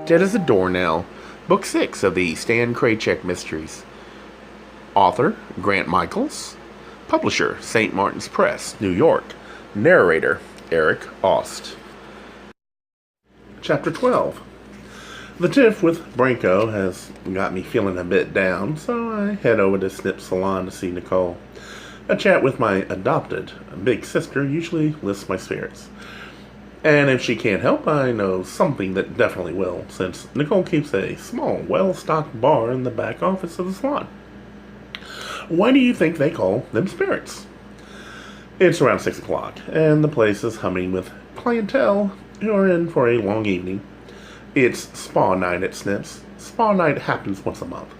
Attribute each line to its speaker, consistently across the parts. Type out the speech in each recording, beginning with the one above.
Speaker 1: Dead as a Doornail, Book 6 of the Stan Kraychik Mysteries. Author, Grant Michaels. Publisher, St. Martin's Press, New York. Narrator, Eric Aust. Chapter 12. The tiff with Branco has got me feeling a bit down, so I head over to Snips salon to see Nicole. A chat with my adopted big sister usually lifts my spirits. And if she can't help, I know something that definitely will, since Nicole keeps a small, well-stocked bar in the back office of the salon. Why do you think they call them spirits? It's around 6 o'clock, and the place is humming with clientele who are in for a long evening. It's spa night at Snips. Spa night happens once a month.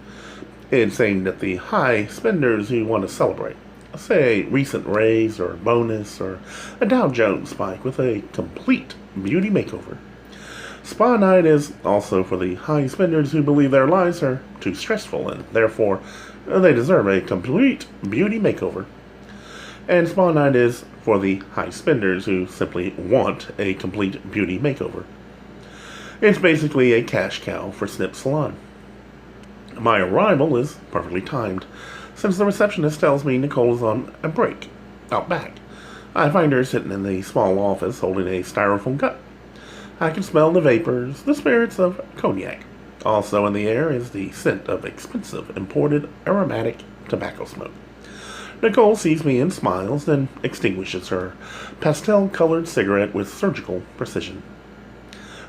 Speaker 1: It's aimed at the high spenders who want to celebrate. Say a recent raise or bonus or a Dow Jones spike with a complete beauty makeover. Spa night is also for the high spenders who believe their lives are too stressful and therefore they deserve a complete beauty makeover. And spa night is for the high spenders who simply want a complete beauty makeover. It's basically a cash cow for Snip Salon. My arrival is perfectly timed, since the receptionist tells me Nicole is on a break, out back. I find her sitting in the small office holding a styrofoam cup. I can smell the vapors, the spirits of cognac. Also in the air is the scent of expensive, imported, aromatic tobacco smoke. Nicole sees me and smiles, then extinguishes her pastel-colored cigarette with surgical precision.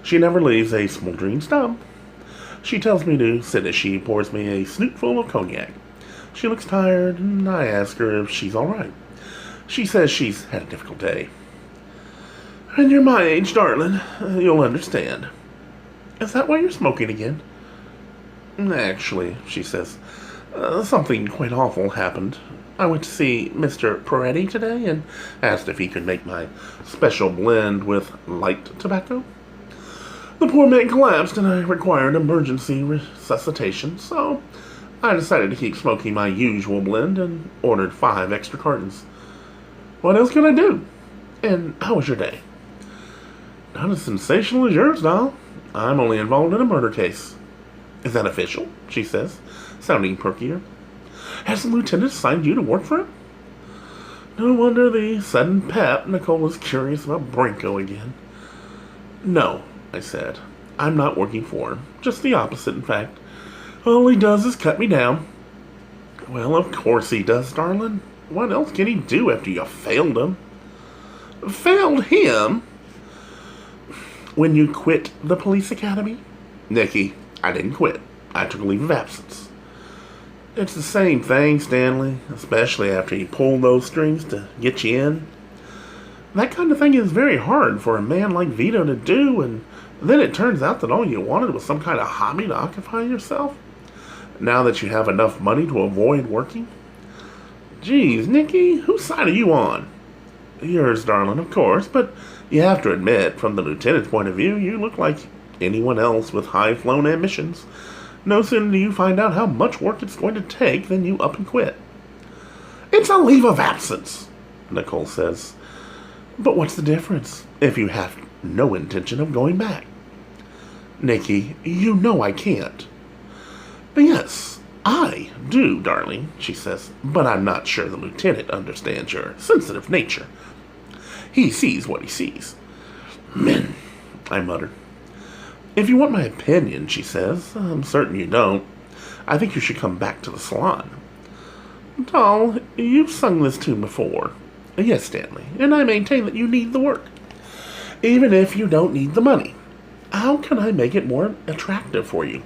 Speaker 1: She never leaves a smoldering stub. She tells me to sit as she pours me a snootful of cognac. She looks tired, and I ask her if she's all right. She says she's had a difficult day. "And you're my age, darling. You'll understand." "Is that why you're smoking again?" "Actually," she says, "something quite awful happened. I went to see Mr. Peretti today and asked if he could make my special blend with light tobacco. The poor man collapsed and I required emergency resuscitation, so I decided to keep smoking my usual blend and ordered 5 extra cartons. What else could I do? And how was your day?" "Not as sensational as yours, doll. I'm only involved in a murder case." "Is that official?" she says, sounding perkier. "Has the lieutenant assigned you to work for him?" No wonder the sudden pep. Nicole was curious about Branco again. "No," I said. "I'm not working for him. Just the opposite, in fact. All he does is cut me down." "Well, of course he does, darling. What else can he do after you failed him?" "Failed him?" "When you quit the police academy?" "Nikki, I didn't quit. I took a leave of absence." "It's the same thing, Stanley, especially after he pulled those strings to get you in. That kind of thing is very hard for a man like Vito to do, and then it turns out that all you wanted was some kind of hobby to occupy yourself. Now that you have enough money to avoid working." "Geez, Nikki, whose side are you on?" "Yours, darling, of course, but you have to admit, from the lieutenant's point of view, you look like anyone else with high-flown ambitions. No sooner do you find out how much work it's going to take than you up and quit." "It's a leave of absence," Nicole says. "But what's the difference if you have no intention of going back?" "Nikki, you know I can't." "Yes, I do, darling," she says, "but I'm not sure the lieutenant understands your sensitive nature. He sees what he sees." "Men," I mutter. "If you want my opinion," she says, "I'm certain you don't. I think you should come back to the salon." "Doll, you've sung this tune before." "Yes, Stanley, and I maintain that you need the work, even if you don't need the money. How can I make it more attractive for you?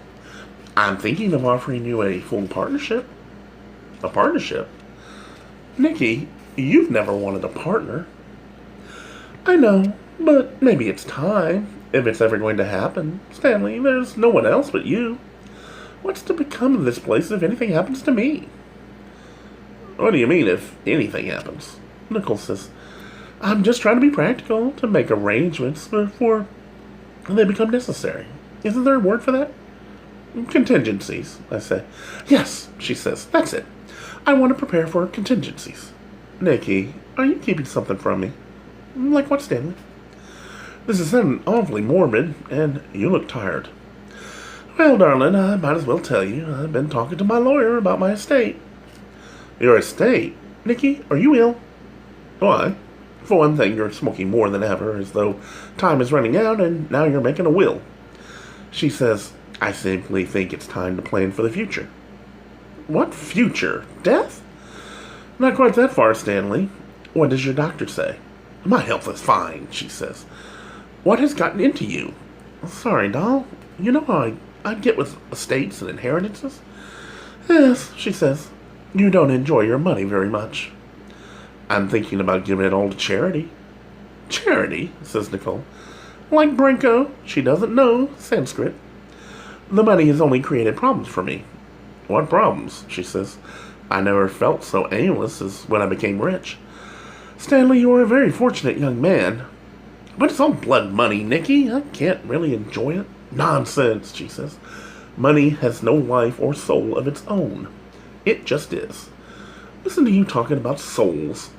Speaker 1: I'm thinking of offering you a full partnership." "A partnership?" "Nikki, you've never wanted a partner." "I know, but maybe it's time, if it's ever going to happen. Stanley, there's no one else but you. What's to become of this place if anything happens to me?" "What do you mean, if anything happens?" Nicole says. "I'm just trying to be practical, to make arrangements before they become necessary. Isn't there a word for that?" "Contingencies," I say. "Yes," she says, "that's it. I want to prepare for contingencies." "Nikki, are you keeping something from me?" "Like what, Stanley?" "This is sounding awfully morbid, and you look tired." Well, darling, I might as well tell you. I've been talking to my lawyer about my estate. Your estate? Nicky, are you ill? Why? For one thing, you're smoking more than ever, as though time is running out, and now you're making a will. She says, I simply think it's time to plan for the future. What future? Death? Not quite that far, Stanley. What does your doctor say? My health is fine, she says. What has gotten into you? Sorry, doll. You know how I get with estates and inheritances? Yes, she says. You don't enjoy your money very much. I'm thinking about giving it all to charity. Charity, says Nicole. Like Branco, she doesn't know Sanskrit. The money has only created problems for me. What problems? She says. I never felt so aimless as when I became rich. Stanley, you are a very fortunate young man. But it's all blood money, Nicky. I can't really enjoy it. Nonsense, she says. Money has no life or soul of its own. It just is. Listen to you talking about souls.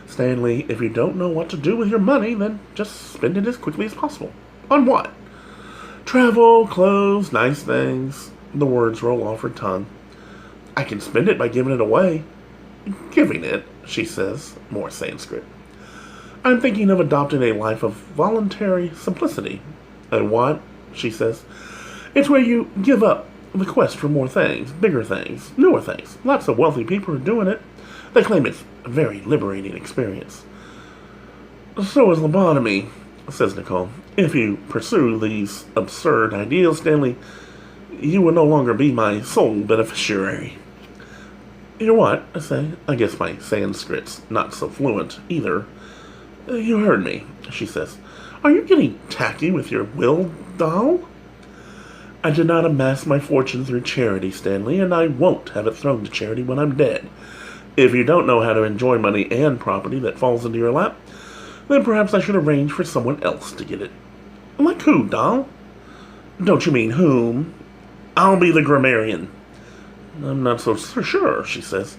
Speaker 1: Stanley, if you don't know what to do with your money, then just spend it as quickly as possible. On what? Travel, clothes, nice things. The words roll off her tongue. I can spend it by giving it away. Giving it, she says, more Sanskrit. I'm thinking of adopting a life of voluntary simplicity. And what? She says. It's where you give up the quest for more things, bigger things, newer things. Lots of wealthy people are doing it. They claim it's a very liberating experience. So is lobotomy, says Nicole. If you pursue these absurd ideals, Stanley, you will no longer be my sole beneficiary. You're what? I say. I guess my Sanskrit's not so fluent either. You heard me, she says. Are you getting tacky with your will, doll? I did not amass my fortune through charity, Stanley, and I won't have it thrown to charity when I'm dead. If you don't know how to enjoy money and property that falls into your lap, then perhaps I should arrange for someone else to get it. Like who, doll? Don't you mean whom? I'll be the grammarian. I'm not so sure, she says.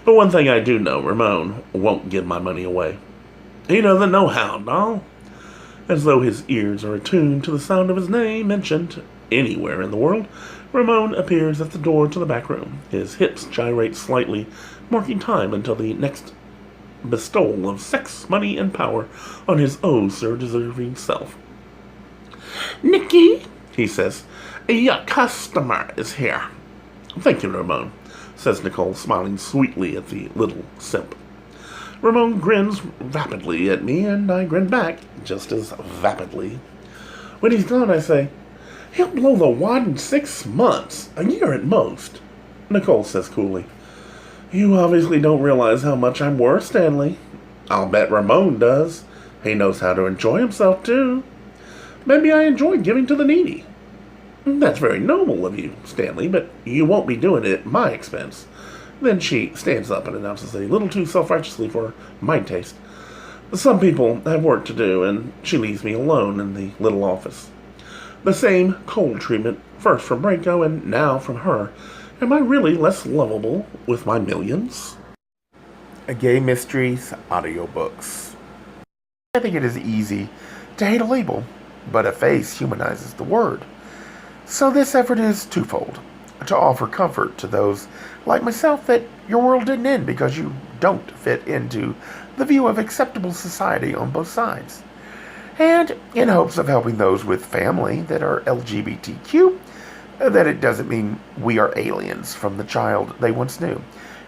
Speaker 1: But one thing I do know, Ramon won't give my money away. He doesn't know how, doll. As though his ears are attuned to the sound of his name mentioned anywhere in the world, Ramon appears at the door to the back room. His hips gyrate slightly, marking time until the next bestowal of sex, money, and power on his oh-so-deserving self. Nicky, he says, your customer is here. Thank you, Ramon, says Nicole, smiling sweetly at the little simp. Ramon grins rapidly at me, and I grin back just as vapidly. When he's gone, I say, he'll blow the wad in 6 months, a year at most. Nicole says coolly, you obviously don't realize how much I'm worth, Stanley. I'll bet Ramon does. He knows how to enjoy himself, too. Maybe I enjoy giving to the needy. That's very noble of you, Stanley, but you won't be doing it at my expense. Then she stands up and announces a little too self-righteously for my taste. Some people have work to do, and she leaves me alone in the little office. The same cold treatment, first from Branco and now from her. Am I really less lovable with my millions?
Speaker 2: Gay Mysteries audiobooks. I think it is easy to hate a label, but a face humanizes the word. So this effort is twofold. To offer comfort to those like myself that your world didn't end because you don't fit into the view of acceptable society on both sides. And in hopes of helping those with family that are LGBTQ, that it doesn't mean we are aliens from the child they once knew.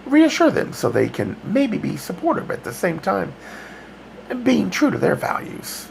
Speaker 2: Reassure them so they can maybe be supportive at the same time, being true to their values.